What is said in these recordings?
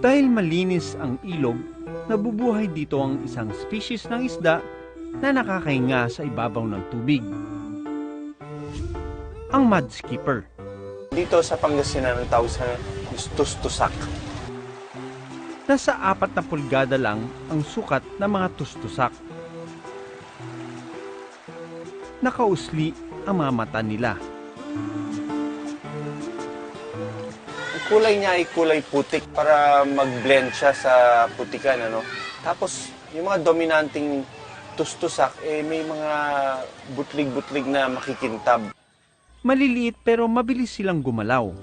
Dahil malinis ang ilog, nabubuhay dito ang isang species ng isda na nakakahinga sa ibabaw ng tubig. Ang mudskipper. Dito sa Pangasinan ang tawag sa tustusak. Nasa 4 na pulgada lang ang sukat ng mga tustusak. Nakausli ang mga mata nila. Ang kulay niya ay kulay putik para mag-blend siya sa putikan. Tapos yung mga dominanting tustusak, may mga butlig-butlig na makikintab. Maliliit pero mabilis silang gumalaw.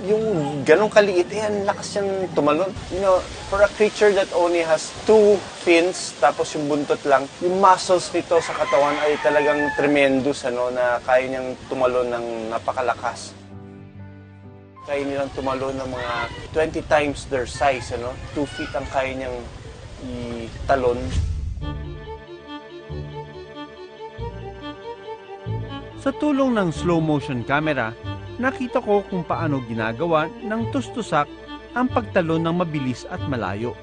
Yung ganong kaliit, ang lakas siyang tumalon. For a creature that only has 2 fins, tapos yung buntot lang, yung muscles nito sa katawan ay talagang tremendous, na kaya niyang tumalon ng napakalakas. Kaya nilang tumalon ng mga 20 times their size, 2 feet ang kaya niyang italon. Sa tulong ng slow motion camera, nakita ko kung paano ginagawa ng tustusak ang pagtalon ng mabilis at malayo.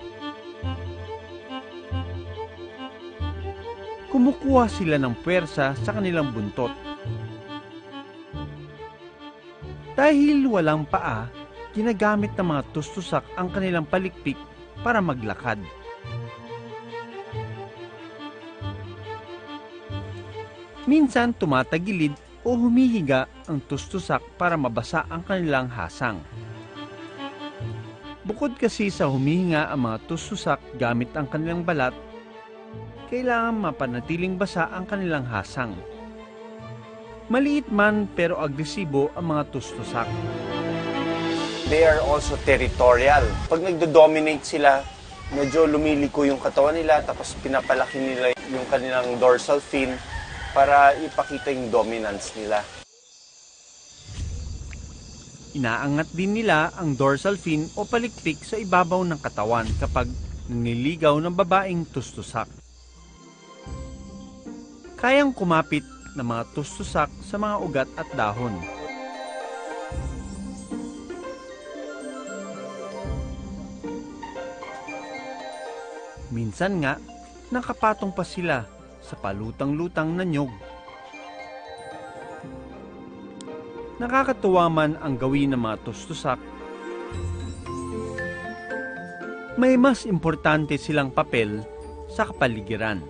Kumukuha sila ng puwersa sa kanilang buntot. Dahil walang paa, ginagamit ng mga tustusak ang kanilang palikpik para maglakad. Minsan tumatagilid o humihiga ang tustusak para mabasa ang kanilang hasang. Bukod kasi sa humihinga ang mga tustusak gamit ang kanilang balat, kailangan mapanatiling basa ang kanilang hasang. Maliit man pero agresibo ang mga tustusak. They are also territorial. Pag nagdo-dominate sila, medyo lumiliko yung katawan nila, tapos pinapalaki nila yung kanilang dorsal fin para ipakita yung dominance nila. Inaangat din nila ang dorsal fin o palikpik sa ibabaw ng katawan kapag nililigaw ng babaeng tustusak. Kayang kumapit ng mga tustusak sa mga ugat at dahon. Minsan nga, nakapatong pa sila sa palutang-lutang na nyog. Nakakatuwa man ang gawin ng mga tustusak, may mas importante silang papel sa kapaligiran.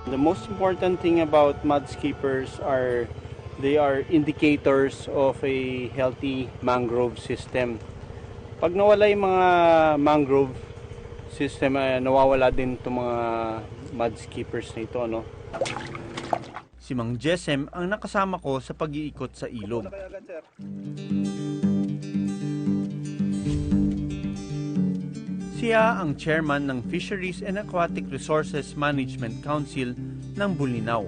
The most important thing about mudskippers are they are indicators of a healthy mangrove system. Pag nawala yung mga mangrove system, nawawala din itong mga mudskippers na ito, Si Mang Jessem ang nakasama ko sa pag-iikot sa ilog. Siya ang chairman ng Fisheries and Aquatic Resources Management Council ng Bolinao.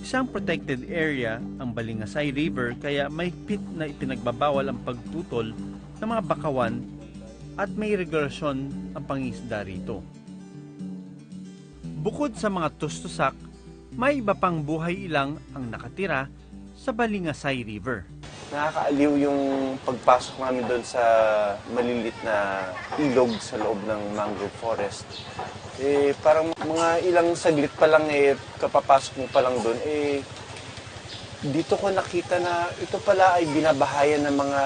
Isang protected area ang Balingasay River, kaya mahigpit na ipinagbabawal ang pagtutol ng mga bakawan at may regulasyon ang pangingisda rito. Bukod sa mga tustusak, may iba pang buhay ilang ang nakatira sa Balingasay River. Nakakaaliw yung pagpasok namin doon sa malilit na ilog sa loob ng mangrove forest. Parang mga ilang saglit pa lang, kapapasok mo pa lang doon, dito ko nakita na ito pala ay binabahayan ng mga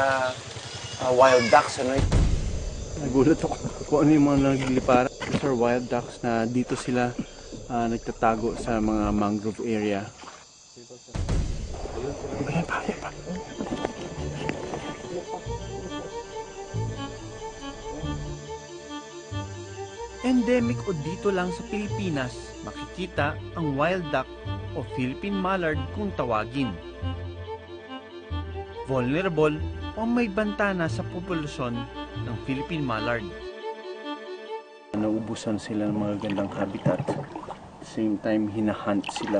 wild ducks. Nagulat ako kung ano yung mga nagliliparan. These are wild ducks na dito sila nagtatago sa mga mangrove area. Ayan pa. Endemic o dito lang sa Pilipinas makikita ang wild duck o Philippine mallard kung tawagin. Vulnerable o may banta na sa populasyon ng Philippine mallard. Naubusan sila ng mga gandang habitat. Same time, hinahunt sila.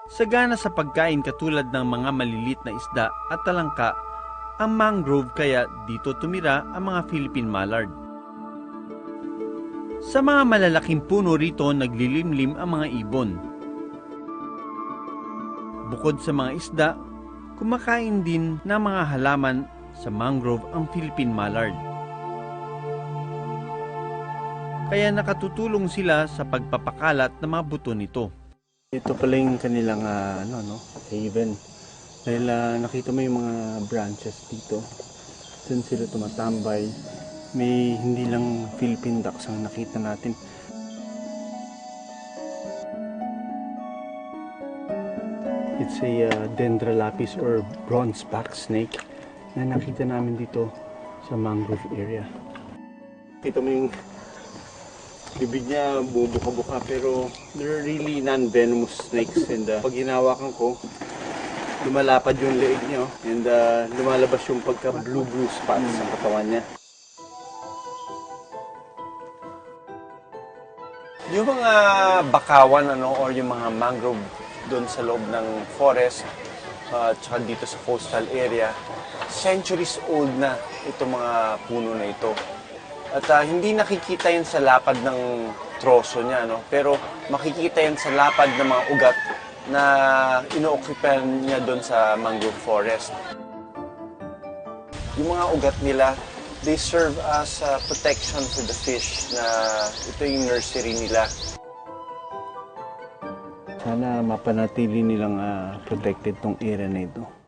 Sagana sa pagkain katulad ng mga malilit na isda at talangka ang mangrove, kaya dito tumira ang mga Philippine mallard. Sa mga malalaking puno rito naglilimlim ang mga ibon. Bukod sa mga isda, kumakain din ng mga halaman sa mangrove ang Philippine mallard. Kaya nakatutulong sila sa pagpapakalat ng mga buto nito. Ito pala yung kanilang haven. Dahil nakita mo yung mga branches dito. Diyan sila tumatambay. May hindi lang Philippine ducks ang nakita natin. It's a Dendrolapis or bronzeback snake na nakita namin dito sa mangrove area. Kita mo yung bibig niya bubuka-buka pero they're really non-venomous snakes and pag hinawakan ko, lumalapad yung leeg niya and lumalabas yung pagka blue spots sa katawan niya. Yung mga bakawan or yung mga mangrove doon sa loob ng forest, tsaka dito sa coastal area, centuries old na itong mga puno na ito. At hindi nakikita yan sa lapad ng troso niya, pero makikita yan sa lapad ng mga ugat na ino-occupan niya doon sa mangrove forest. Yung mga ugat nila, they serve as protection for the fish na ito yung nursery nila. Sana mapanatili nilang protected tong area na ito.